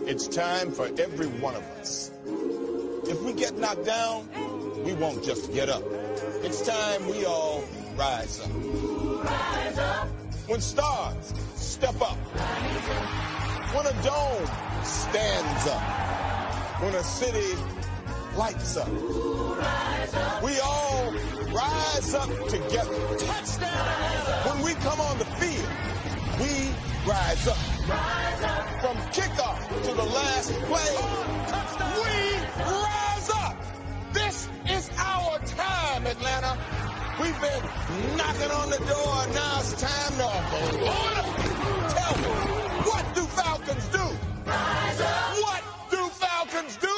It's time for every one of us. If we get knocked down, we won't just get up. It's time we all rise up. Rise up. When stars step up. When a dome stands up. When a city lights up. We all rise up together. Touchdown! When we come on the field, we rise up. Rise up. From kickoff to the last play, we rise up. This is our time, Atlanta. We've been knocking on the door. Now it's time to blow it up. Tell me, what do Falcons do? Rise up. What do Falcons do?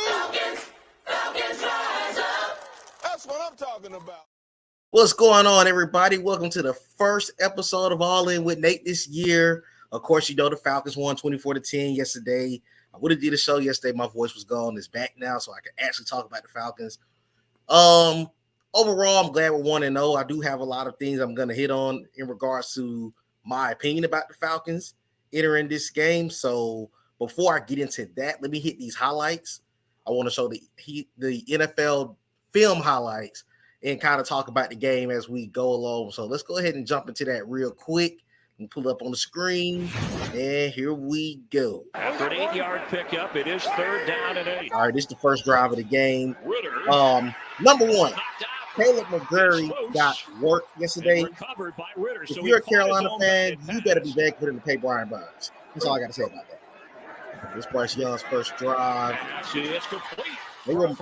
Falcons rise up. That's what I'm talking about. What's going on, everybody? Welcome to the first episode of All In with Nate this year. Of course, you know the Falcons won 24-10 yesterday. I would have did a show yesterday. My voice was gone. It's back now, so I can actually talk about the Falcons. Overall, I'm glad we're 1-0. I do have a lot of things I'm going to hit on in regards to my opinion about the Falcons entering this game. So before I get into that, let me hit these highlights. I want to show the NFL film highlights and kind of talk about the game as we go along. So let's go ahead and jump into that real quick and pull up on the screen. And here we go. After an 8-yard pickup, it is 3rd down and 8. All right, this is the first drive of the game. Number one, Caleb McGurry got work yesterday. If you're a Carolina fan, you better be back putting to pay Brian Burns. That's all I got to say about that. This Bryce Young's first drive.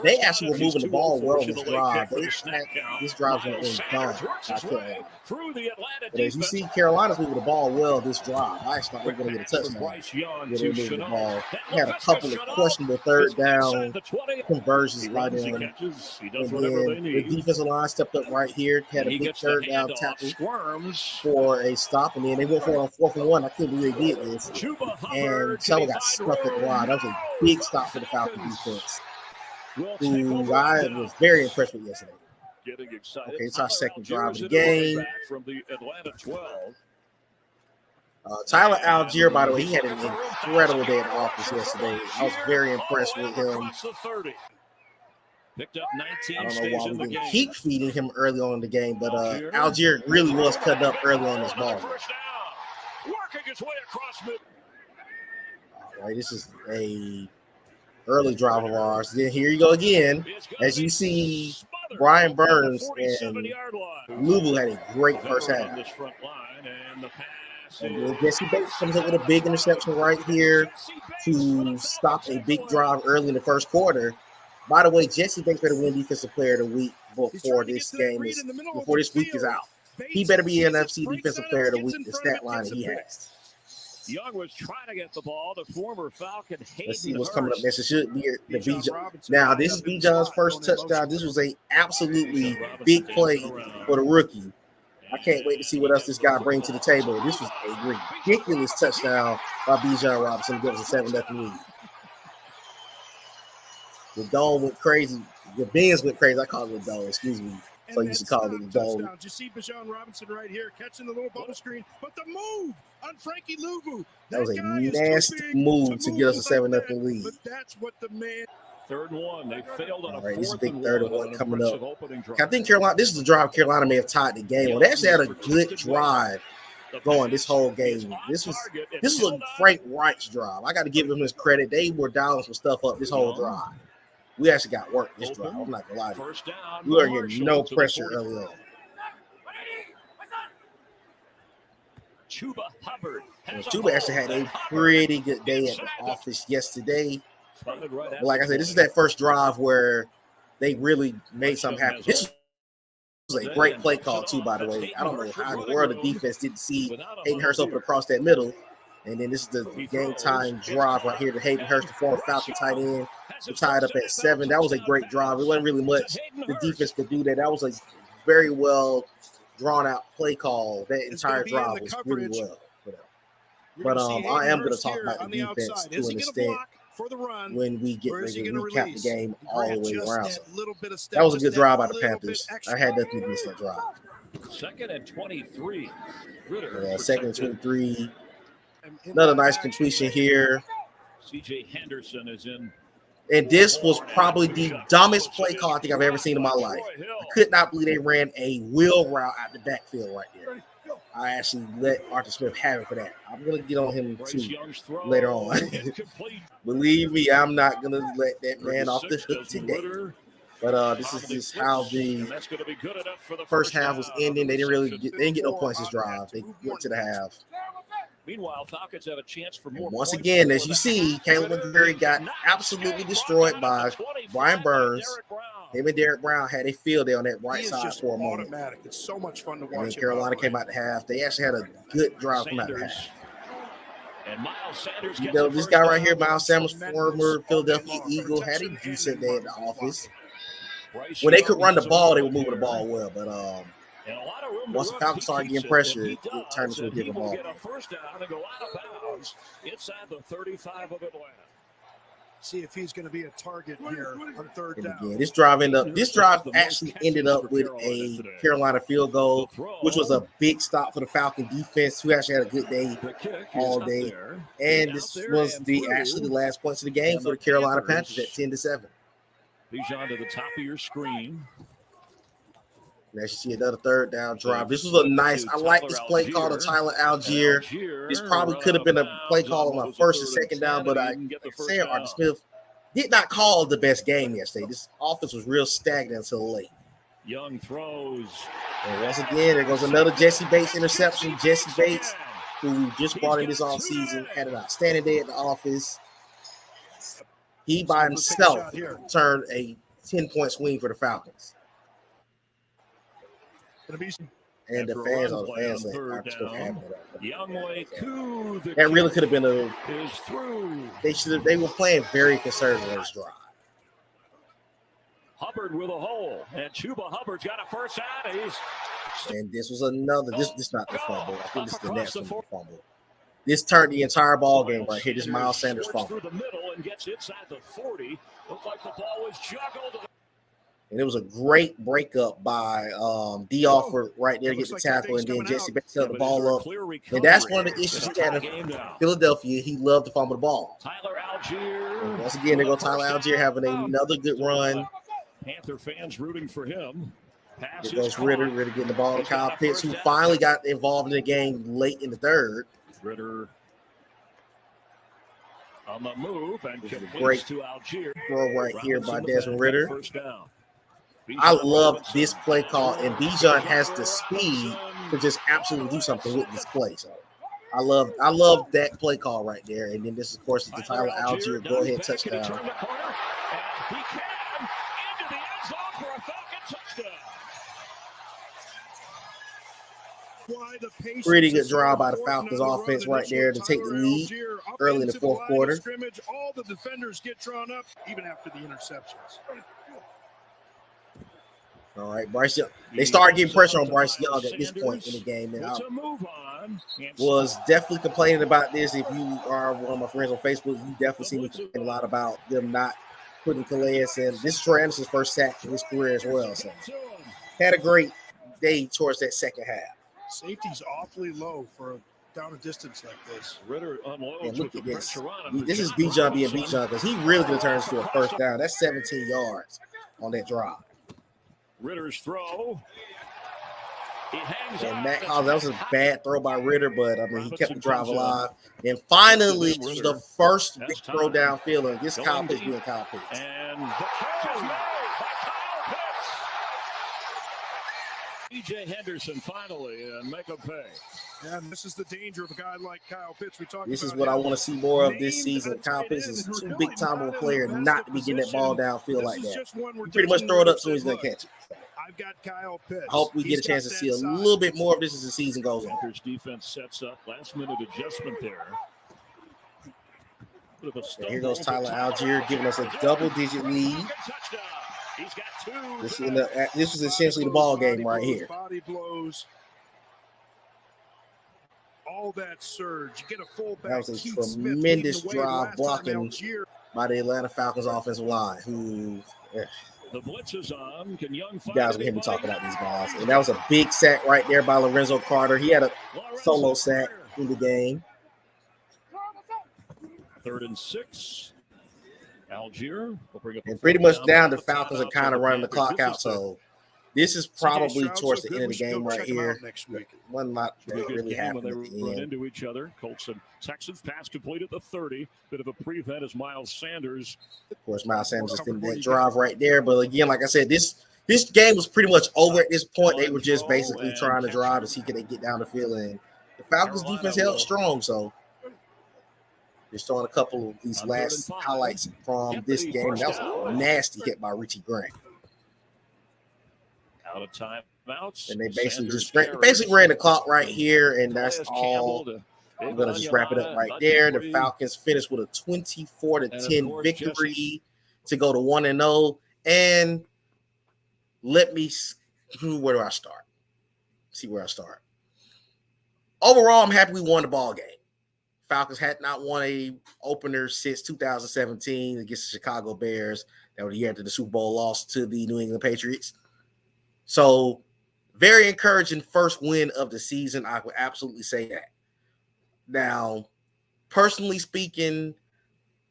They actually were moving the ball well in this drive. This drive's going to be done. But as you see, Carolina's moving the ball well this drive. I actually thought they were going to get a touchdown. They moving the ball. They had a couple of questionable third down conversions right in. And then the defensive line stepped up right here. Had a big third down tackle for a stop. And then they went for it on 4th and 1. I couldn't believe they did this. And Chuba got stuck at the line. That was a big stop for the Falcons defense, who I was very impressed with yesterday. Okay, it's our second drive of the game. Tyler Algier, by the way, he had an incredible day at the office yesterday. I was very impressed with him. I don't know why we didn't keep feeding him early on in the game, but Algier really was cutting up early on this ball. All right, this is a early drive of ours. Then here you go again. As you see, Brian Burns and Louisville had a great first half. And Jesse Bates comes up with a big interception right here to stop a big drive early in the first quarter. By the way, Jesse Bates better win Defensive Player of the Week before this week is out. He better be NFC Defensive Player of the Week, the stat line that he has. Young was trying to get the ball. The former Falcon. Let's see what's coming up next. It should be the Bijan. Now, this is Bijan's first touchdown. This was a absolutely big play for the rookie. I can't wait to see what else this guy brings to the table. This was a ridiculous touchdown by Bijan Robinson to give us a 7-0 lead. The dome went crazy. The Benz went crazy. I call it the dome. Excuse me. So you used to call it the dome. You see Bijan Robinson right here catching the little bubble screen, but the move on Frankie Louvu. That was a nasty move to get us a 7-0 lead. But that's what the man. 3rd and 1. They failed on all right, this is a big 3rd and 1 coming up. I think Carolina. This is the drive Carolina may have tied the game. Well, they actually had a good drive going this whole game. This was a Frank Reich's drive. I got to give him his credit. They were dialing some stuff up this whole drive. We actually got work this drive. I'm not gonna lie to you. We were getting no pressure early on. Chuba actually had a pretty good day at the office yesterday. But like I said, this is that first drive where they really made something happen. This was a great play call too, by the way. I don't know how in the world the defense didn't see Hayden Hurst open across that middle. And then this is the game time drive right here to Hayden Hurst, the former Falcon tight end. We tied up at 7. That was a great drive. It wasn't really much the defense could do that. That was a very well drawn out play call. That entire drive was really well for them. But I am going to talk about the defense to an extent when we get ready to recap the game all the way around. So that was a good drive by the Panthers. I had nothing against that drive. 2nd and 23. 2nd and 23. Another nice completion here C.J. Henderson is in. And this was probably the dumbest play call I think I've ever seen in my life. I could not believe they ran a wheel route out the backfield right there. I actually let Arthur Smith have it for that. I'm going to get on him too later on. Believe me, I'm not going to let that man off the hook today. But this is just how the first half was ending. They didn't get no points this drive. They went to the half. Meanwhile, Falcons have a chance for more. Once again, as you see, Caleb McCurry got absolutely destroyed by Brian Burns. Him and Derek Brown had a field day on that right side for a moment. It's so much fun to watch. And then Carolina came out the half. They actually had a good drive from out the half. And Miles Sanders, you know, this guy right here, Miles Sanders, former Philadelphia Eagle, had a decent day at the office. When they could run the ball, they were moving the ball well. But once the Falcons started getting pressure, it turned into a different ball. Get a first down and go out of bounds inside the 35 of Atlanta. See if he's going to be a target here on third down. Again, this drive actually ended up with a Carolina field goal, which was a big stop for the Falcon defense, who actually had a good day all day. And this was actually the last points of the game for the Carolina Panthers at 10-7. Bijan to the top of your screen. Now you see another third down drive. This was a nice. I like this play call to Tyler Algier. This probably could have been a play call on my first and second down, but Sam Arthur Smith did not call the best game yesterday. This offense was real stagnant until late. Young throws. And once again, there goes another Jesse Bates interception. Jesse Bates, who just brought in this offseason, had an outstanding day at the office. He by himself turned a 10-point swing for the Falcons. And the fans are the fans that really could have been they were playing very conservative on this drive. Hubbard with a hole, and Chuba Hubbard's got a first out. And this was another. This is not the fumble. I think this is the next fumble. This turned the entire ball game right here. This Miles Sanders fumble. Through the middle and gets inside the 40. Looked like the ball was juggled. And it was a great breakup by D'Alford right there to get the tackle, and then Jesse Bates held the ball up. And that's one of the issues he had in Philadelphia. He loved to fumble the ball. Tyler Algier. And once again, there goes Tyler Algier having another good run. Panther fans rooting for him. There goes Ritter getting the ball to Kyle Pitts, who finally got involved in the game late in the third. Ritter on the move and great to Algier. Throw right here by Desmond Ritter. First down. I love this play call, and Bijan has the speed to just absolutely do something with this play. So I love that play call right there. And then this, of course, is the Tyler Algier go-ahead touchdown. Pretty good drive by the Falcons offense right there to take the lead early in the fourth quarter. All the defenders get drawn up even after the interceptions. All right, Bryce Young. They started getting pressure on Bryce Young at this point in the game. And I was definitely complaining about this. If you are one of my friends on Facebook, you definitely see me complaining a lot about them not putting Calais in. This is Troy Anderson's first sack in his career as well. So had a great day towards that second half. Safety's awfully low for a down a distance like this. Ritter unloads. Look at this. This is Bijan being Bijan because he really could have turned this to a first down. That's 17 yards on that drive. Ritter's throw. He hangs and Matt Collins, that was a bad throw by Ritter, but I mean he kept the drive alive. And finally, this was the first big throw downfield, and this Kyle Pitts being Kyle Pitts. And the catch is made by Kyle Pitts. C.J. Henderson finally and make a pay. And this is the danger of a guy like Kyle Pitts. This is what I want to see more of this season. Kyle Pitts is too big time of a player not to be getting that ball downfield like that. You pretty much throw it up so he's going to catch it. I've got Kyle Pitts. I hope we get a chance to see a little bit more of this as the season goes on. Panthers defense sets up last-minute adjustment there. And here goes Tyler Algier giving us a double-digit lead. This is essentially the ball game right here. Body blows. All that surge. You get a full back. That was a tremendous drive blocking by the Atlanta Falcons offensive line. The blitz is on. Can Young you guys will hear me talk about these guys. And that was a big sack right there by Lorenzo Carter. He had a solo sack in the game. 3rd and 6. Algier will bring up And pretty much now the Falcons are kind of running the clock out. So this is probably towards the end of the game right here. One lot that really happened at the end. Into each other. Colts and Texans pass complete at the 30. Bit of a prevent as Miles Sanders. Of course, Miles Sanders just did that drive right there. But again, like I said, this game was pretty much over at this point. They were just basically trying to drive to see could they get down the field, and the Falcons defense held strong. So just showing a couple of these last highlights from this game. That was a nasty hit by Richie Grant. Out of timeouts. And they basically ran the clock right here, and that's all. I'm going to just wrap it up right there. The Falcons finished with a 24-10 victory to go to 1-0. And let me – where do I start? See where I start. Overall, I'm happy we won the ball game. Falcons had not won a opener since 2017 against the Chicago Bears. That was the year after the Super Bowl loss to the New England Patriots. So, very encouraging first win of the season. I would absolutely say that. Now, personally speaking,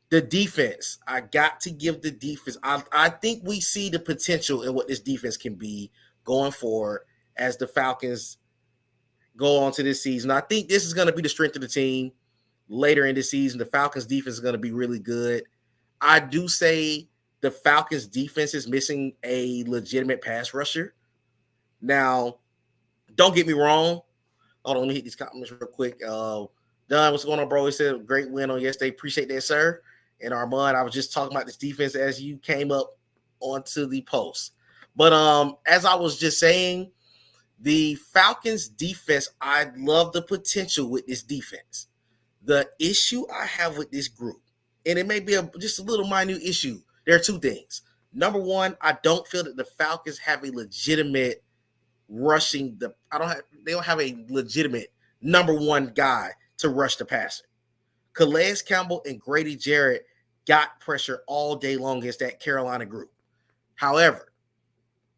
the defense, I got to give the defense. I think we see the potential in what this defense can be going forward as the Falcons go on to this season. I think this is going to be the strength of the team later in the season. The Falcons defense is going to be really good. I do say the Falcons defense is missing a legitimate pass rusher. Now, don't get me wrong. Hold on, let me hit these comments real quick. Don, what's going on, bro? He said, great win on yesterday. Appreciate that, sir. And Armand, I was just talking about this defense as you came up onto the post. But as I was just saying, the Falcons defense, I love the potential with this defense. The issue I have with this group, and it may be just a little minute issue, there are two things. Number one, I don't feel that the Falcons have a legitimate rushing they don't have a legitimate number one guy to rush the passer. Calais Campbell and Grady Jarrett got pressure all day long against that Carolina group. However,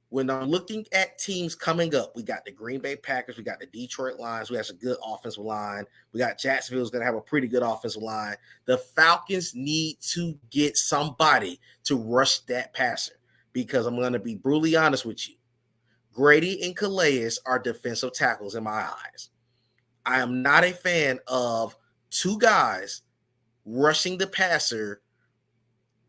when I'm looking at teams coming up, we got the Green Bay Packers, we got the Detroit Lions, we have a good offensive line. We got Jacksonville's going to have a pretty good offensive line. The Falcons need to get somebody to rush that passer because I'm going to be brutally honest with you. Grady and Calais are defensive tackles in my eyes. I am not a fan of two guys rushing the passer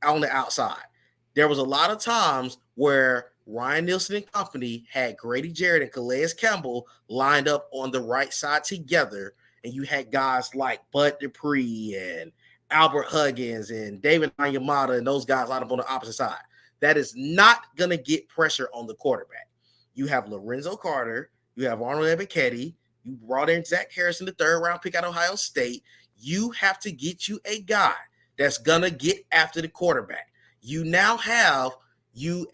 on the outside. There was a lot of times where Ryan Nielsen and company had Grady Jarrett and Calais Campbell lined up on the right side together, and you had guys like Bud Dupree and Albert Huggins and David Onyemata and those guys lined up on the opposite side. That is not going to get pressure on the quarterback. You have Lorenzo Carter. You have Arnold Ebiketie. You brought in Zach Harrison, the third-round pick out of Ohio State. You have to get you a guy that's going to get after the quarterback. You now have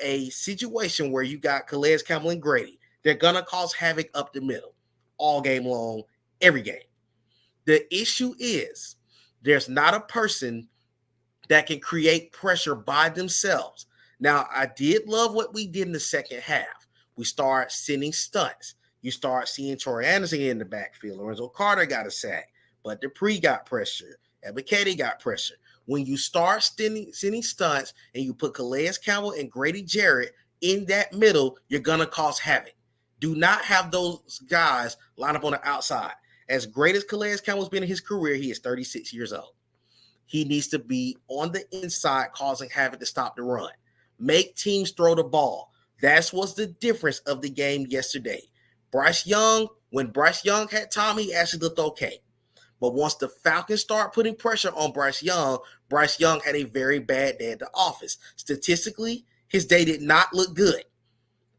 a situation where you got Calais Campbell and Grady. They're going to cause havoc up the middle all game long, every game. The issue is there's not a person that can create pressure by themselves. Now, I did love what we did in the second half. We start sending stunts. You start seeing Troy Anderson in the backfield. Lorenzo Carter got a sack, but Dupree got pressure. Ebiketie got pressure. When you start sending stunts and you put Calais Campbell and Grady Jarrett in that middle, you're going to cause havoc. Do not have those guys line up on the outside. As great as Calais Campbell's been in his career, he is 36 years old. He needs to be on the inside causing havoc to stop the run. Make teams throw the ball. That's what's the difference of the game yesterday. Bryce Young, when Bryce Young had time, he actually looked okay. But once the Falcons start putting pressure on Bryce Young had a very bad day at the office. Statistically, his day did not look good,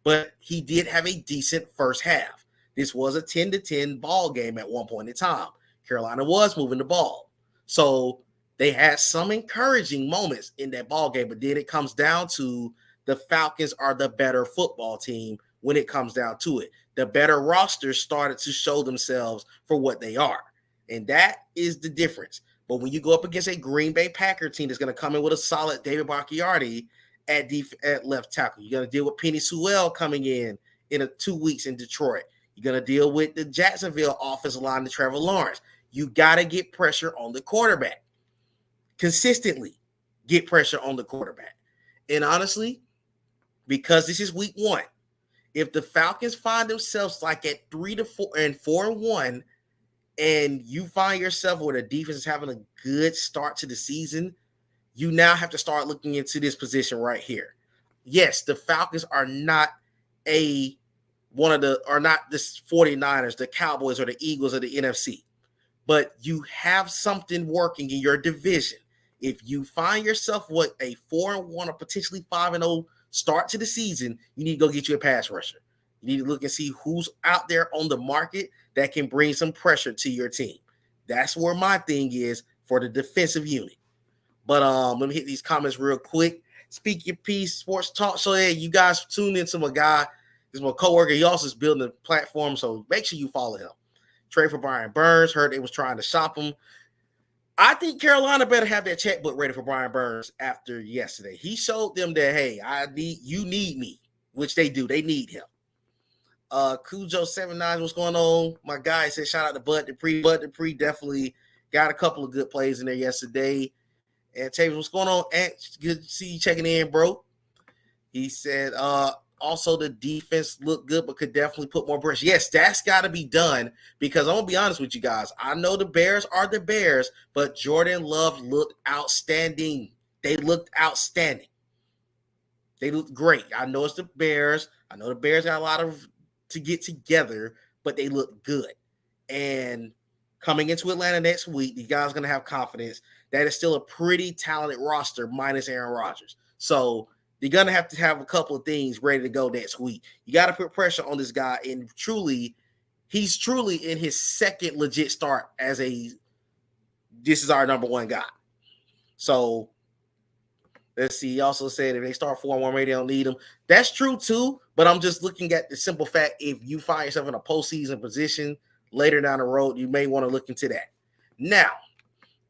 but he did have a decent first half. This was a 10-10 ball game at one point in time. Carolina was moving the ball. So they had some encouraging moments in that ball game, but then it comes down to the Falcons are the better football team when it comes down to it. The better rosters started to show themselves for what they are. And that is the difference. But when you go up against a Green Bay Packer team that's going to come in with a solid David Bakhtiari at left tackle, you're going to deal with Penei Sewell coming in 2 weeks in Detroit. You're going to deal with the Jacksonville offensive line to Trevor Lawrence. You got to get pressure on the quarterback. consistently get pressure on the quarterback. And honestly, because this is week 1, if the Falcons find themselves like at 3-4 and 4-1, and you find yourself where the defense is having a good start to the season, you now have to start looking into this position right here. Yes, the Falcons are not the 49ers, the Cowboys, or the Eagles of the NFC. But you have something working in your division. If you find yourself with a 4-1 or potentially 5-0 start to the season, you need to go get you a pass rusher. You need to look and see who's out there on the market that can bring some pressure to your team. That's where my thing is for the defensive unit. But let me hit these comments real quick. Speak Your Piece, Sports Talk. So yeah, you guys tuned into my guy. This is my coworker. He also is building a platform, so make sure you follow him. Trade for Brian Burns. Heard they was trying to shop him. I think Carolina better have that checkbook ready for Brian Burns after yesterday. He showed them that, hey, you need me, which they do. They need him. Cujo79, what's going on? My guy said shout out to Bud Dupree. Bud Dupree definitely got a couple of good plays in there yesterday. And Tavis, what's going on? And good to see you checking in, bro. He said, also the defense looked good, but could definitely put more pressure. Yes, that's got to be done because I'm going to be honest with you guys. I know the Bears are the Bears, but Jordan Love looked outstanding. They looked outstanding. They looked great. I know it's the Bears. I know the Bears got a lot to get together, but they look good. And coming into Atlanta next week, you guys are going to have confidence that it's still a pretty talented roster minus Aaron Rodgers. So you're going to have a couple of things ready to go next week. You got to put pressure on this guy. And he's truly in his second legit start as this is our number 1 guy. So let's see. He also said if they start 4-1, maybe they don't need him. That's true too. But I'm just looking at the simple fact, if you find yourself in a postseason position later down the road, you may want to look into that. Now,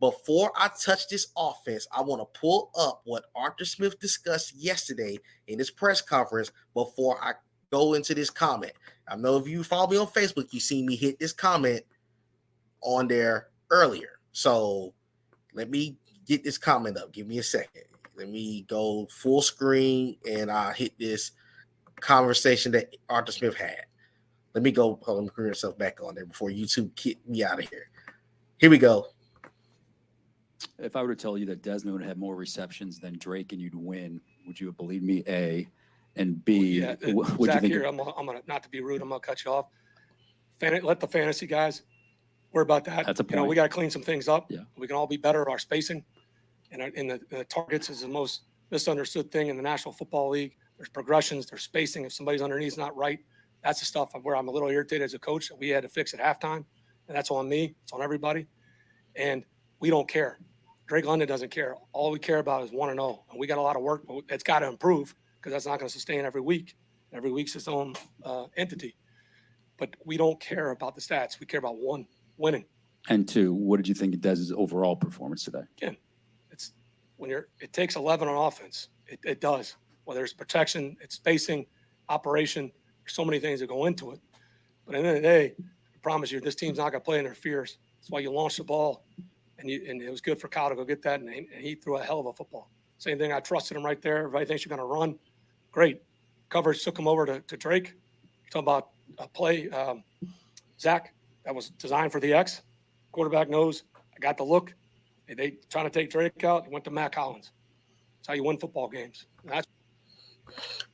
before I touch this offense, I want to pull up what Arthur Smith discussed yesterday in his press conference before I go into this comment. I know if you follow me on Facebook, you see me hit this comment on there earlier. So let me get this comment up. Give me a second. Let me go full screen and I'll hit this conversation that Arthur Smith had. Let me go. Let me bring myself back on there before YouTube kick me out of here. Here we go. If I were to tell you that Desmond would have more receptions than Drake and you'd win, would you have believed me? A, and B, Yeah, would Zach, you think? here, I'm gonna not to be rude. I'm gonna cut you off. Let the fantasy guys worry about that. That's a You know, point. we got to clean some things up. Yeah. We can all be better at our spacing, and the targets is the most misunderstood thing in the National Football League. There's progressions, there's spacing. If somebody's underneath is not right, that's the stuff where I'm a little irritated as a coach that we had to fix at halftime, and that's on me. It's on everybody, and we don't care. Drake London doesn't care. All we care about is 1-0, and we got a lot of work, but it's got to improve because that's not going to sustain every week. Every week's its own entity. But we don't care about the stats. We care about winning. And 2, what did you think of Dez's overall performance today? Again, it's it takes 11 on offense. It does. Whether it's protection, it's spacing, operation. There's so many things that go into it. But at the end of the day, I promise you, this team's not going to play in their fears. That's why you launch the ball, and it was good for Kyle to go get that, and he threw a hell of a football. Same thing. I trusted him right there. Everybody thinks you're going to run. Great. Coverage took him over to Drake. You're talking about a play, Zach, that was designed for the X. Quarterback knows I got the look. They trying to take Drake out. He went to Matt Collins. That's how you win football games.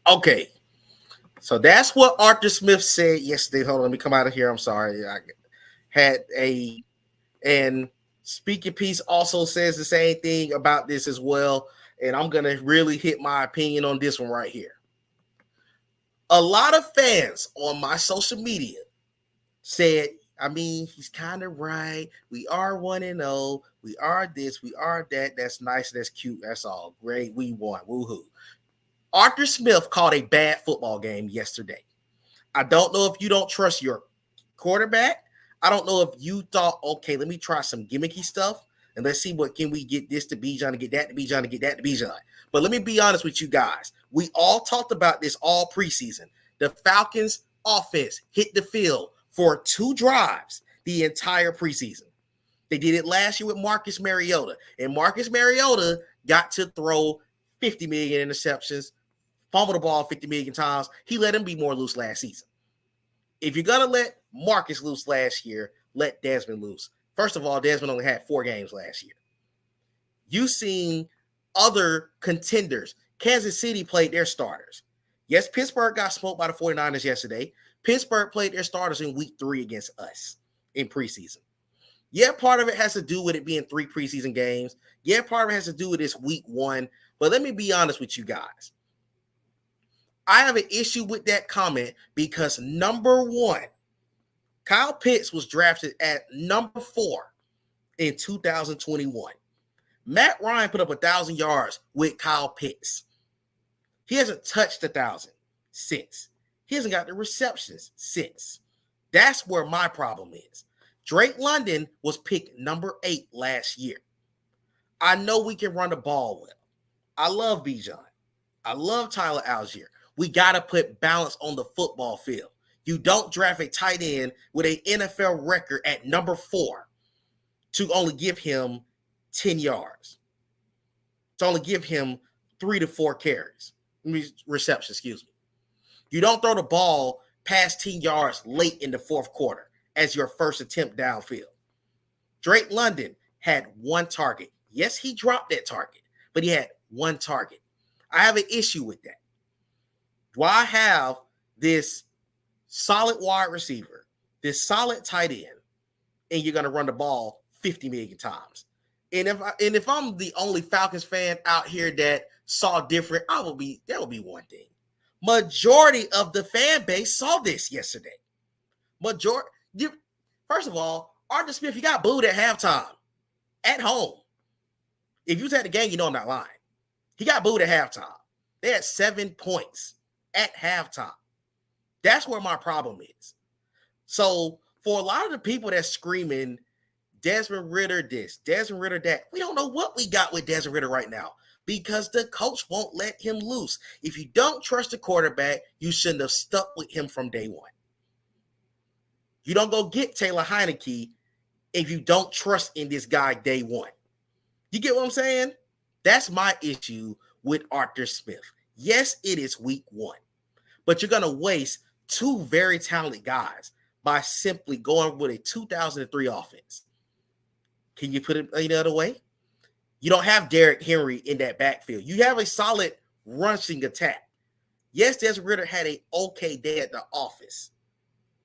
Okay. So that's what Arthur Smith said yesterday. Hold on, let me come out of here. I'm sorry. I had and Speak Your Piece also says the same thing about this as well. And I'm going to really hit my opinion on this one right here. A lot of fans on my social media said, I mean, he's kind of right. We are 1-0. We are this. We are that. That's nice. That's cute. That's all. Great. We won. Woohoo. Arthur Smith called a bad football game yesterday. I don't know if you don't trust your quarterback. I don't know if you thought, okay, let me try some gimmicky stuff and let's see what can we get this to Bijan to get that to Bijan to get that to Bijan. But let me be honest with you guys. We all talked about this all preseason. The Falcons offense hit the field for 2 drives the entire preseason. They did it last year with Marcus Mariota. And Marcus Mariota got to throw 50 million interceptions, fumble the ball 50 million times. He let him be more loose last season. If you're going to let Marcus loose last year, let Desmond loose. First of all, Desmond only had 4 games last year. You've seen other contenders. Kansas City played their starters. Yes, Pittsburgh got smoked by the 49ers yesterday. Pittsburgh played their starters in week 3 against us in preseason. Yeah, part of it has to do with it being 3 preseason games. Yeah, part of it has to do with this week 1. But let me be honest with you guys. I have an issue with that comment because number 1, Kyle Pitts was drafted at number 4 in 2021. Matt Ryan put up 1,000 yards with Kyle Pitts. He hasn't touched 1,000 since. He hasn't got the receptions since. That's where my problem is. Drake London was picked number 8 last year. I know we can run the ball well. I love Bijan. I love Tyler Algier. We got to put balance on the football field. You don't draft a tight end with an NFL record at number 4 to only give him 10 yards. To only give him 3 to 4 carries. Reception, excuse me. You don't throw the ball past 10 yards late in the 4th quarter as your first attempt downfield. Drake London had 1 target. Yes, he dropped that target, but he had 1 target. I have an issue with that. Do I have this solid wide receiver, this solid tight end, and you're going to run the ball 50 million times? And if I'm the only Falcons fan out here that saw different, that would be one thing. Majority of the fan base saw this yesterday. First of all, Arthur Smith, you got booed at halftime at home. If you was at the game, you know I'm not lying. He got booed at halftime. They had 7 points at halftime. That's where my problem is. So for a lot of the people that's screaming, Desmond Ridder this, Desmond Ridder that, we don't know what we got with Desmond Ridder right now because the coach won't let him loose. If you don't trust the quarterback, you shouldn't have stuck with him from day 1. You don't go get Taylor Heineke if you don't trust in this guy day 1. You get what I'm saying? That's my issue with Arthur Smith. Yes, it is week 1, but you're going to waste 2 very talented guys by simply going with a 2003 offense. Can you put it any other way? You don't have Derrick Henry in that backfield. You have a solid rushing attack. Yes, Desmond Ridder had an okay day at the office.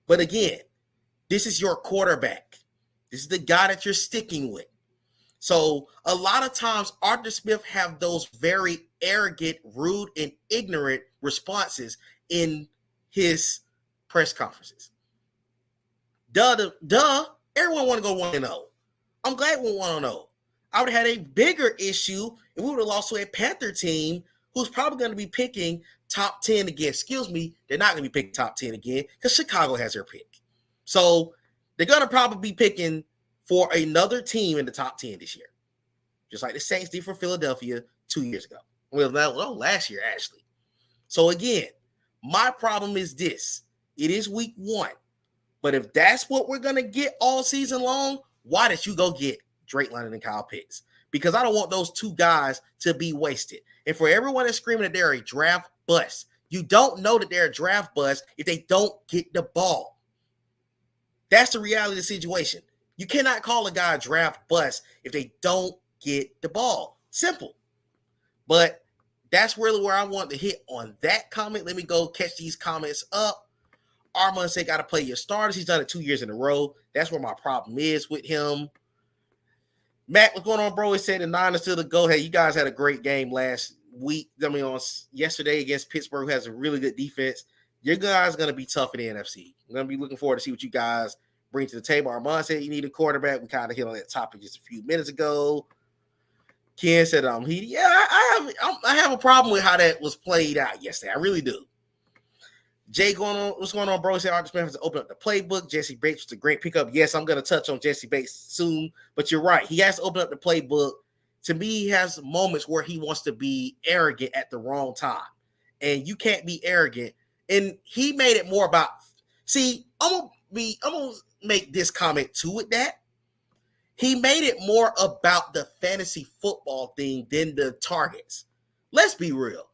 But again, this is your quarterback. This is the guy that you're sticking with. So a lot of times Arthur Smith have those very arrogant, rude, and ignorant responses in his press conferences. Everyone want to go 1-0. I'm glad we 1-0. I would have had a bigger issue if we would have lost to a Panther team who's probably going to be picking top 10 again. Excuse me, they're not going to be picking top 10 again because Chicago has their pick. So they're going to probably be picking for another team in the top 10 this year, just like the Saints did for Philadelphia 2 years ago. Well, last year, actually. So again, my problem is this. It is week 1. But if that's what we're going to get all season long, why did you go get Drake London and Kyle Pitts? Because I don't want those 2 guys to be wasted. And for everyone that's screaming that they're a draft bust, you don't know that they're a draft bust if they don't get the ball. That's the reality of the situation. You cannot call a guy a draft bust if they don't get the ball. Simple. But that's really where I want to hit on that comment. Let me go catch these comments up. Armand said, got to play your starters. He's done it 2 years in a row. That's where my problem is with him. Matt, what's going on, bro? He said the Niners still the go. Hey, you guys had a great game last week. On yesterday against Pittsburgh, who has a really good defense. Your guys are going to be tough in the NFC. I'm going to be looking forward to see what you guys bring to the table. Armand said you need a quarterback. We kind of hit on that topic just a few minutes ago. Ken said, I have a problem with how that was played out yesterday. I really do. Jay, what's going on, bro? He said Arthur Smith has to open up the playbook. Jesse Bates was a great pickup. Yes, I'm going to touch on Jesse Bates soon, but you're right. He has to open up the playbook. To me, he has moments where he wants to be arrogant at the wrong time, and you can't be arrogant. And he made it more about. See, I'm gonna make this comment too with that. He made it more about the fantasy football thing than the targets. Let's be real.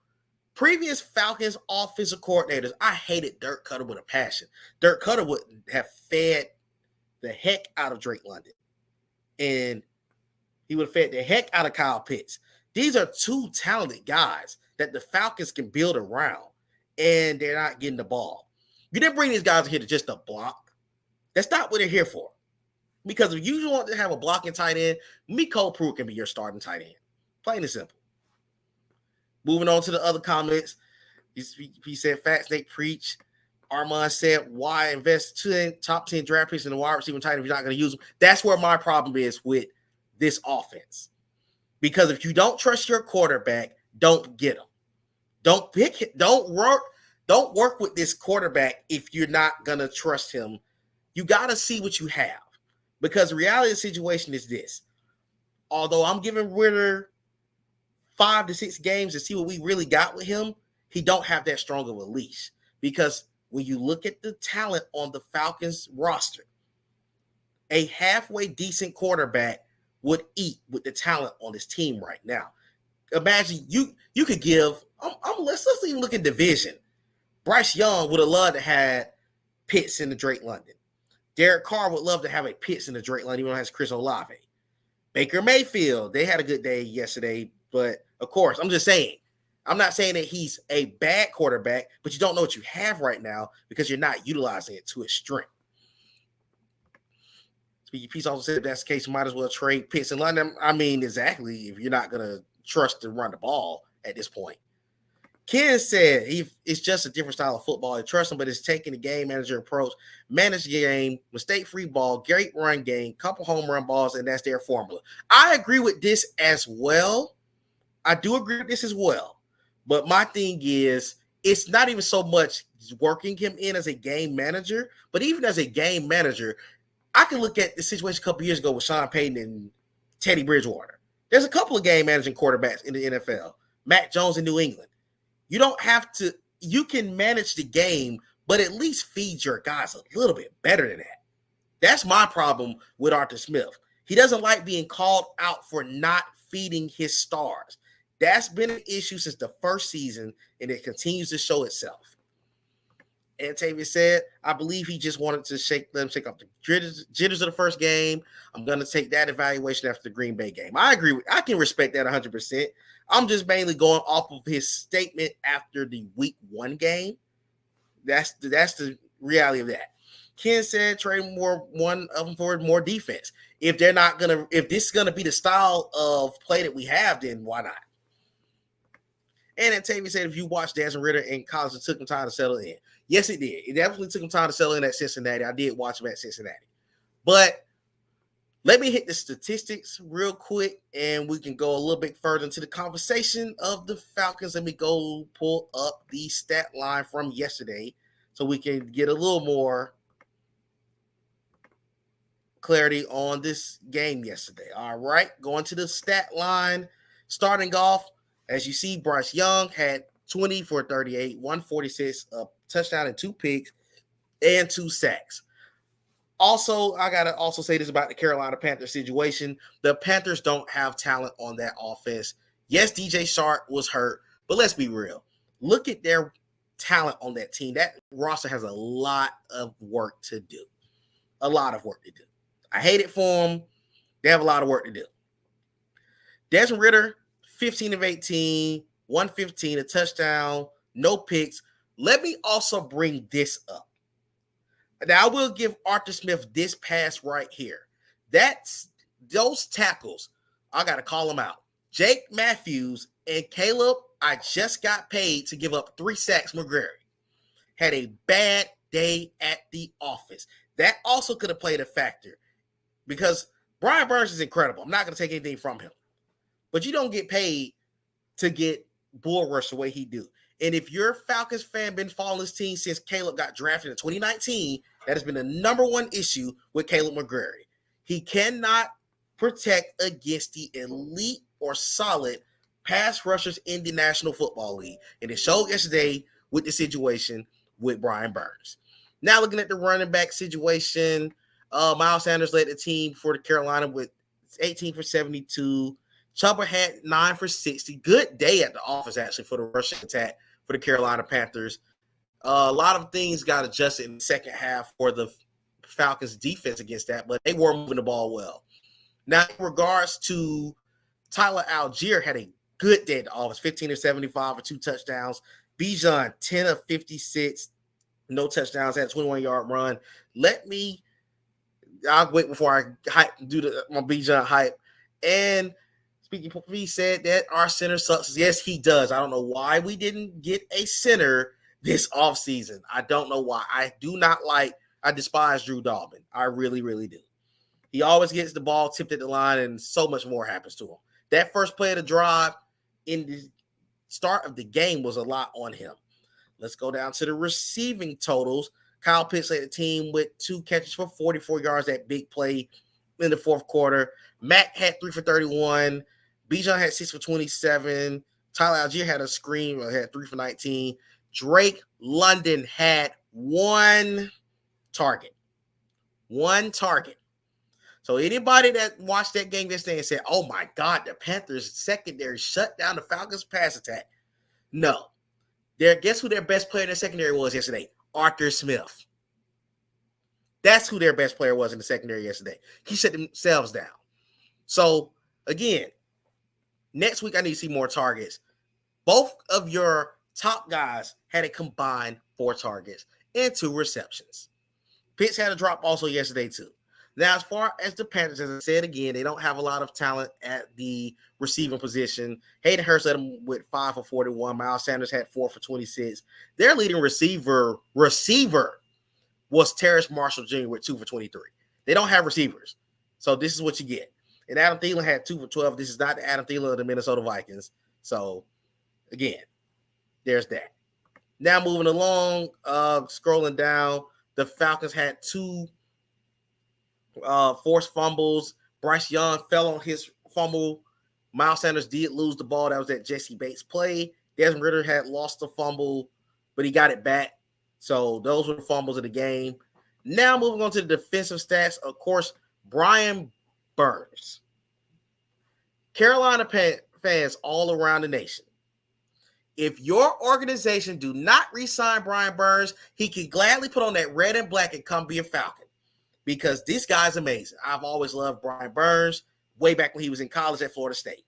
Previous Falcons offensive coordinators, I hated Dirk Cutter with a passion. Dirk Cutter would have fed the heck out of Drake London. And he would have fed the heck out of Kyle Pitts. These are two talented guys that the Falcons can build around, and they're not getting the ball. You didn't bring these guys here to just a block. That's not what they're here for. Because if you want to have a blocking tight end, Miko Pruitt can be your starting tight end. Plain and simple. Moving on to the other comments. He said, facts they preach. Armand said, why invest top 10 draft picks in the wide receiver tight end if you're not going to use them? That's where my problem is with this offense. Because if you don't trust your quarterback, don't get him. Don't pick it. Don't work with this quarterback if you're not going to trust him. You got to see what you have. Because the reality of the situation is this. Although I'm giving Ritter 5 to 6 games to see what we really got with him, he don't have that strong of a leash. Because when you look at the talent on the Falcons roster, a halfway decent quarterback would eat with the talent on this team right now. Imagine you could give, let's even look at division. Bryce Young would have loved to have Pitts in the Drake London. Derek Carr would love to have a Pitts in the Drake London, even though it has Chris Olave. Baker Mayfield, they had a good day yesterday, but of course, I'm just saying, I'm not saying that he's a bad quarterback, but you don't know what you have right now because you're not utilizing it to its strength. Speaky Peace also said if that's the case, you might as well trade Pitts in London. I mean, exactly, if you're not going to trust to run the ball at this point. Ken said it's just a different style of football. He trusts him, but it's taking the game manager approach, manage the game, mistake-free ball, great run game, couple home run balls, and that's their formula. I agree with this as well. I do agree with this as well. But my thing is, it's not even so much working him in as a game manager, but even as a game manager, I can look at the situation a couple years ago with Sean Payton and Teddy Bridgewater. There's a couple of game managing quarterbacks in the NFL. Mac Jones in New England. You don't have to, you can manage the game, but at least feed your guys a little bit better than that. That's my problem with Arthur Smith. He doesn't like being called out for not feeding his stars. That's been an issue since the first season, and it continues to show itself. And Tavia said, I believe he just wanted to let him shake off the jitters of the first game. I'm going to take that evaluation after the Green Bay game. I agree. I can respect that 100%. I'm just mainly going off of his statement after the week 1 game. That's the reality of that. Ken said trade one of them for more defense. If this is gonna be the style of play that we have, then why not? And then Tavia said if you watched Desmond Ritter in college, it took him time to settle in. Yes, it did. It definitely took him time to settle in at Cincinnati. I did watch him at Cincinnati. But let me hit the statistics real quick, and we can go a little bit further into the conversation of the Falcons. Let me go pull up the stat line from yesterday so we can get a little more clarity on this game yesterday. All right, going to the stat line. Starting off, as you see, Bryce Young had 20 for 38, 146, a touchdown and 2 picks, and 2 sacks. Also, I got to also say this about the Carolina Panthers situation. The Panthers don't have talent on that offense. Yes, DJ Shark was hurt, but let's be real. Look at their talent on that team. That roster has a lot of work to do. A lot of work to do. I hate it for them. They have a lot of work to do. Desmond Ritter, 15 of 18, 115, a touchdown, no picks. Let me also bring this up. Now, I will give Arthur Smith this pass right here. That's those tackles. I got to call them out. Jake Matthews and Caleb, I just got paid to give up 3 sacks. McGrary had a bad day at the office. That also could have played a factor because Brian Burns is incredible. I'm not going to take anything from him. But you don't get paid to get bull rush the way he do. And if you're a Falcons fan, been following this team since Caleb got drafted in 2019, that has been the number one issue with Caleb McGrary. He cannot protect against the elite or solid pass rushers in the National Football League. And it showed yesterday with the situation with Brian Burns. Now looking at the running back situation, Miles Sanders led the team for the Carolina with 18 for 72. Chuba had 9 for 60. Good day at the office, actually, for the rushing attack for the Carolina Panthers. A lot of things got adjusted in the second half for the Falcons' defense against that, but they were moving the ball well. Now, in regards to Tyler Algier, had a good day at the office, 15 of 75 for 2 touchdowns. Bijan, 10 of 56, no touchdowns, had a 21-yard run. I'll wait before I do my Bijan hype. And speaking of, he said that our center sucks. Yes, he does. I don't know why we didn't get a center this offseason. I don't know why. I despise Drew Dalman. I really, really do. He always gets the ball tipped at the line, and so much more happens to him. That first play of the drive in the start of the game was a lot on him. Let's go down to the receiving totals. Kyle Pitts led the team with 2 catches for 44 yards, that big play in the fourth quarter. Mack had 3 for 31. Bijan had 6 for 27. Tyler Algier had a screen, had 3 for 19. Drake London had 1 target. 1 target. So anybody that watched that game yesterday and said, oh my God, the Panthers secondary shut down the Falcons pass attack. No. Guess who their best player in the secondary was yesterday? Arthur Smith. That's who their best player was in the secondary yesterday. He shut themselves down. So, again, next week I need to see more targets. Both of your top guys had a combined 4 targets and 2 receptions. Pitts had a drop also yesterday too. Now, as far as the Panthers, as I said again, they don't have a lot of talent at the receiving position. Hayden Hurst led them with 5 for 41. Miles Sanders had 4 for 26. Their leading receiver was Terrace Marshall Jr. with 2 for 23. They don't have receivers. So this is what you get. And Adam Thielen had 2 for 12. This is not the Adam Thielen of the Minnesota Vikings. So, again, there's that. Now moving along, scrolling down, the Falcons had 2 forced fumbles. Bryce Young fell on his fumble. Miles Sanders did lose the ball. That was that Jesse Bates play. Desmond Ridder had lost the fumble, but he got it back. So those were the fumbles of the game. Now moving on to the defensive stats. Of course, Brian Burns. Carolina fans all around the nation. If your organization do not re-sign Brian Burns, he can gladly put on that red and black and come be a Falcon. Because this guy's amazing. I've always loved Brian Burns way back when he was in college at Florida State.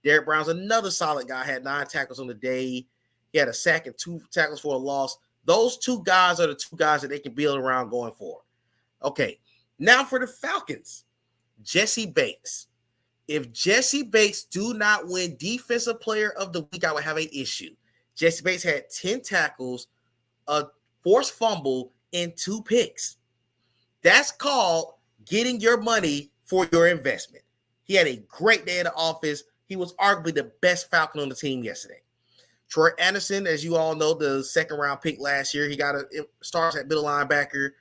Derek Brown's another solid guy, had 9 tackles on the day. He had a sack and 2 tackles for a loss. Those 2 guys are the 2 guys that they can build around going forward. Okay, now for the Falcons, Jesse Bates. If Jesse Bates do not win Defensive Player of the Week, I would have an issue. Jesse Bates had 10 tackles, a forced fumble, and 2 picks. That's called getting your money for your investment. He had a great day in the office. He was arguably the best Falcon on the team yesterday. Troy Anderson, as you all know, the second-round pick last year, he got starts at middle linebacker,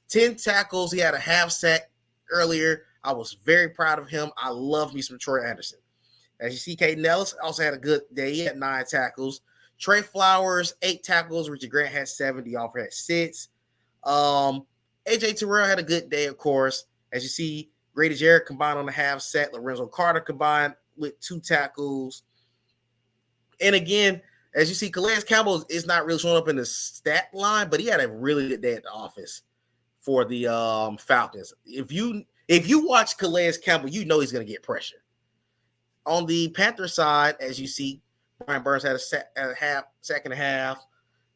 10 tackles. He had a half sack earlier. I was very proud of him. I love me some Troy Anderson. As you see, Caden Ellis also had a good day. He had 9 tackles. Trey Flowers, 8 tackles. Richard Grant had 7. D'Alford had 6. AJ Terrell had a good day, of course. As you see, Grady Jarrett combined on the half sack. Lorenzo Carter combined with 2 tackles. And again, as you see, Calais Campbell is not really showing up in the stat line, but he had a really good day at the office for the Falcons. If you watch Calais Campbell, you know he's going to get pressure. On the Panther side, as you see, Brian Burns had a sack and a half.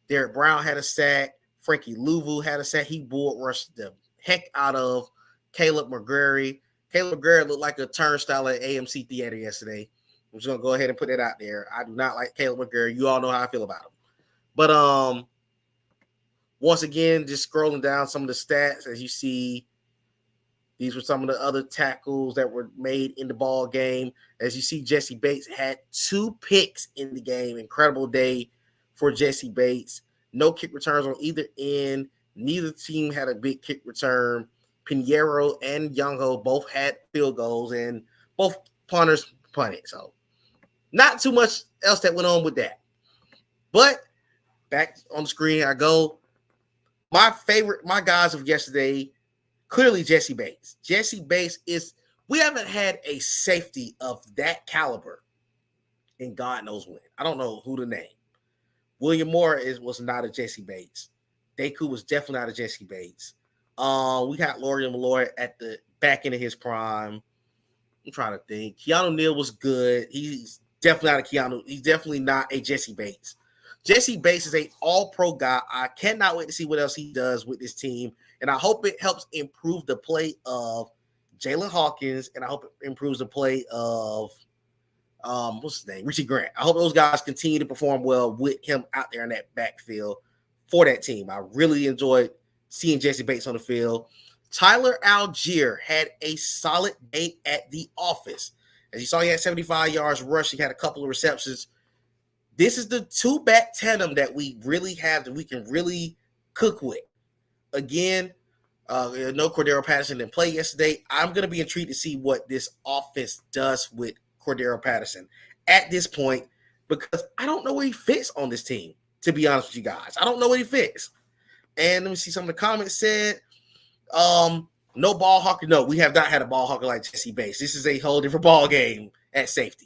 Derek Brown had a sack. Frankie Louvu had a sack. He bull rushed the heck out of Caleb McGrary. Caleb McGrary looked like a turnstile at AMC Theater yesterday. I'm just going to go ahead and put that out there. I do not like Caleb McGrary. You all know how I feel about him. But once again, just scrolling down some of the stats, as you see, these were some of the other tackles that were made in the ball game. As you see, Jesse Bates had 2 picks in the game. Incredible day for Jesse Bates. No kick returns on either end. Neither team had a big kick return. Pinheiro and Youngho both had field goals, and both punters punted. So not too much else that went on with that. But back on the screen I go. My guys of yesterday, clearly Jesse Bates. Jesse Bates we haven't had a safety of that caliber in God knows when. I don't know who to name. William Moore was not a Jesse Bates. Deku was definitely not a Jesse Bates. We got Lorian Malloy at the back end of his prime. I'm trying to think. Keanu Neal was good. He's definitely not a Keanu. He's definitely not a Jesse Bates. Jesse Bates is a all-pro guy. I cannot wait to see what else he does with this team. And I hope it helps improve the play of Jalen Hawkins. And I hope it improves the play of what's his name? Richie Grant. I hope those guys continue to perform well with him out there in that backfield for that team. I really enjoyed seeing Jesse Bates on the field. Tyler Algier had a solid day at the office. As you saw, he had 75 yards rushing, had a couple of receptions. This is the two-back tandem that we really have that we can really cook with. Again, no Cordero Patterson didn't play yesterday. I'm going to be intrigued to see what this offense does with Cordero Patterson at this point because I don't know where he fits on this team, to be honest with you guys. I don't know where he fits. And let me see some of the comments said. No ball hawker. No, we have not had a ball hawker like Jesse Bates. This is a whole different ball game at safety.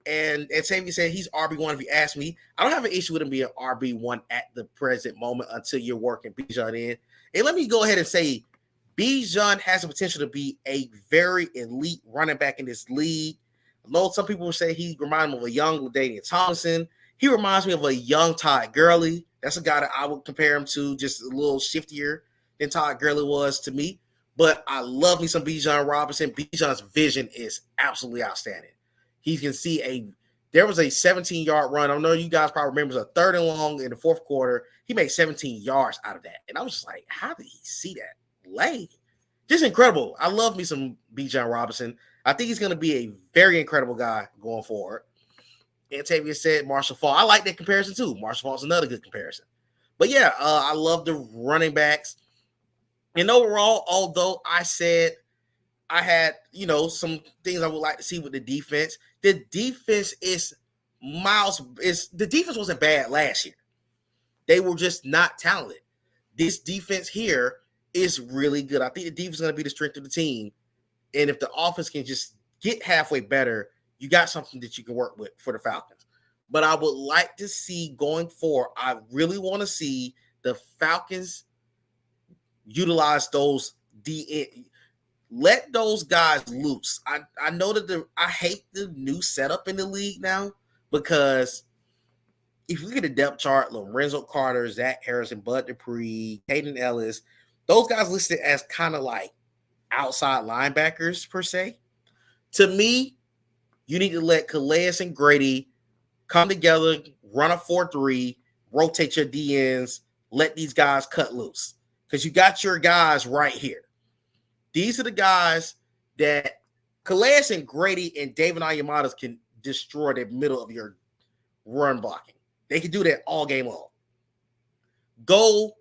And Xavier said he's RB1 if you ask me. I don't have an issue with him being RB1 at the present moment until you're working Bijan in. And let me go ahead and say Bijan has the potential to be a very elite running back in this league. I know some people will say he reminds me of a young LaDainian Tomlinson. He reminds me of a young Todd Gurley. That's a guy that I would compare him to, just a little shiftier than Todd Gurley was to me. But I love me some Bijan Robinson. Bijan's vision is absolutely outstanding. He can see there was a 17-yard run. I know you guys probably remember it was a 3rd and long in the fourth quarter. He made 17 yards out of that. And I was just like, how did he see that lane? Just incredible. I love me some Bijan Robinson. I think he's going to be a very incredible guy going forward. Antavia said Marshall Faulk. I like that comparison too. Marshall Faulk's another good comparison. But yeah, I love the running backs. And overall, although I said I had, some things I would like to see with the defense, the defense the defense wasn't bad last year. They were just not talented. This defense here is really good. I think the defense is going to be the strength of the team. And if the offense can just get halfway better, you got something that you can work with for the Falcons. But I would like to see going forward, I really want to see the Falcons utilize those DN. Let those guys loose. I know that I hate the new setup in the league now because if you look at the depth chart, Lorenzo Carter, Zach Harrison, Bud Dupree, Caden Ellis, those guys listed as kind of like outside linebackers per se. To me, you need to let Calais and Grady come together, run a 4-3, rotate your DNs, let these guys cut loose. Because you got your guys right here. These are the guys that Calais and Grady and David Ayamadas can destroy the middle of your run blocking. They can do that all game long. Go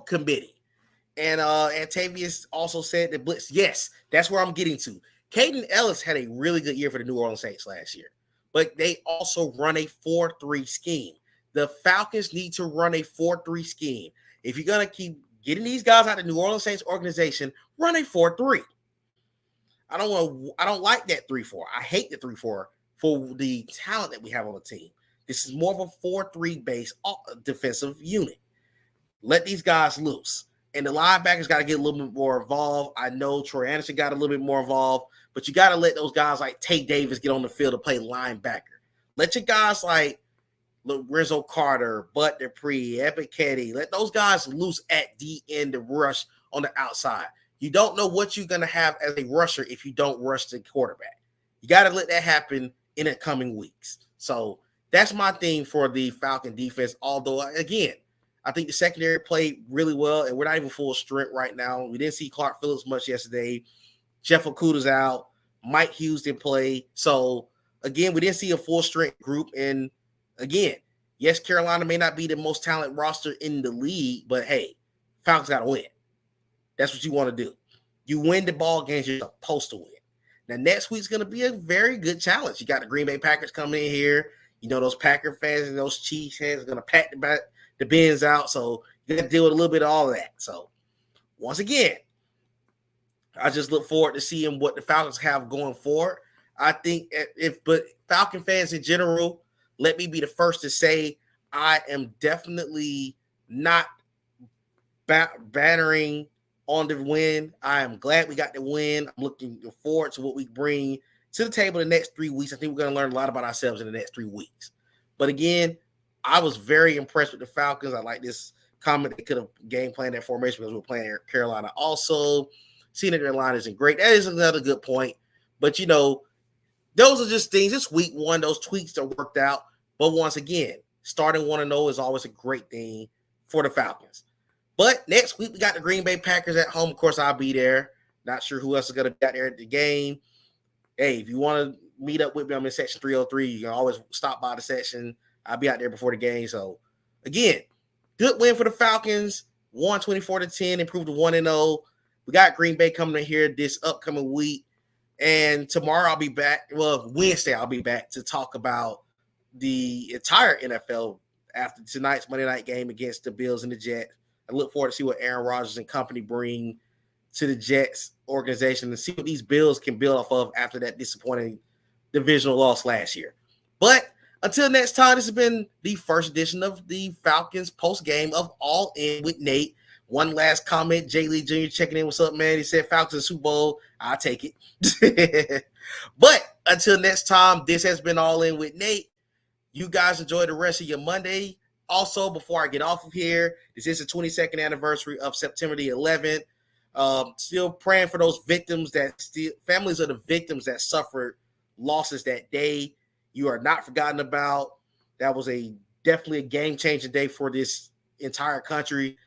committee. And Antavius also said that blitz. Yes, that's where I'm getting to. Caden Ellis had a really good year for the New Orleans Saints last year, but they also run a 4-3 scheme. The Falcons need to run a 4-3 scheme. If you're going to keep getting these guys out of the New Orleans Saints organization, run a 4-3. I don't like that 3-4. I hate the 3-4 for the talent that we have on the team. This is more of a 4-3 based defensive unit. Let these guys loose. And the linebackers got to get a little bit more involved. I know Troy Anderson got a little bit more involved, but you got to let those guys like Tate Davis get on the field to play linebacker. Let your guys like Lorenzo Carter, Bud Dupree, Epiketti, let those guys loose at DN to rush on the outside. You don't know what you're going to have as a rusher if you don't rush the quarterback. You got to let that happen in the coming weeks. So that's my thing for the Falcon defense. Although, again, I think the secondary played really well, and we're not even full strength right now. We didn't see Clark Phillips much yesterday. Jeff Okuda's out. Mike Hughes didn't play. So, again, we didn't see a full strength group. And, again, yes, Carolina may not be the most talented roster in the league, but, hey, Falcons got to win. That's what you want to do. You win the ball games you're supposed to win. Now, next week's going to be a very good challenge. You got the Green Bay Packers coming in here. You know, those Packer fans and those Chiefs fans are going to pack the Benz out. So you got to deal with a little bit of all of that. So once again, I just look forward to seeing what the Falcons have going forward. I think but Falcon fans in general, let me be the first to say I am definitely not bannering on the win. I am glad we got the win. I'm looking forward to what we bring to the table the next 3 weeks. I think we're going to learn a lot about ourselves in the next 3 weeks. But again, I was very impressed with the Falcons. I like this comment. They could have game planned that formation because we're playing Carolina also. Seeing that their line isn't great. That is another good point. But, you know, those are just things. It's week one. Those tweaks are worked out. But once again, starting 1-0 is always a great thing for the Falcons. But next week, we got the Green Bay Packers at home. Of course, I'll be there. Not sure who else is going to be out there at the game. Hey, if you want to meet up with me, I'm in section 303. You can always stop by the section. I'll be out there before the game. So, again, good win for the Falcons. 124-10, improved to 1-0. We got Green Bay coming in here this upcoming week. And tomorrow I'll be back. Well, Wednesday I'll be back to talk about the entire NFL after tonight's Monday night game against the Bills and the Jets. I look forward to see what Aaron Rodgers and company bring to the Jets organization and see what these Bills can build off of after that disappointing divisional loss last year. But until next time, this has been the first edition of the Falcons post game of All In with Nate. One last comment, Jay Lee Jr. checking in. What's up, man? He said Falcons in Super Bowl. I'll take it. But until next time, this has been All In with Nate. You guys enjoy the rest of your Monday. Also, before I get off of here, this is the 22nd anniversary of September the 11th. Still praying for those victims families of the victims that suffered losses that day. You are not forgotten about. That was definitely a game-changing day for this entire country.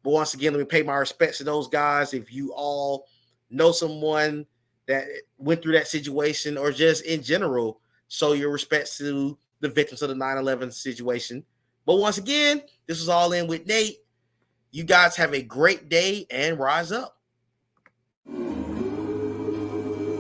But once again, let me pay my respects to those guys. If you all know someone that went through that situation or just in general, show your respects to the victims of the 9/11 situation. But once again, this was All In with Nate. You guys have a great day and rise up.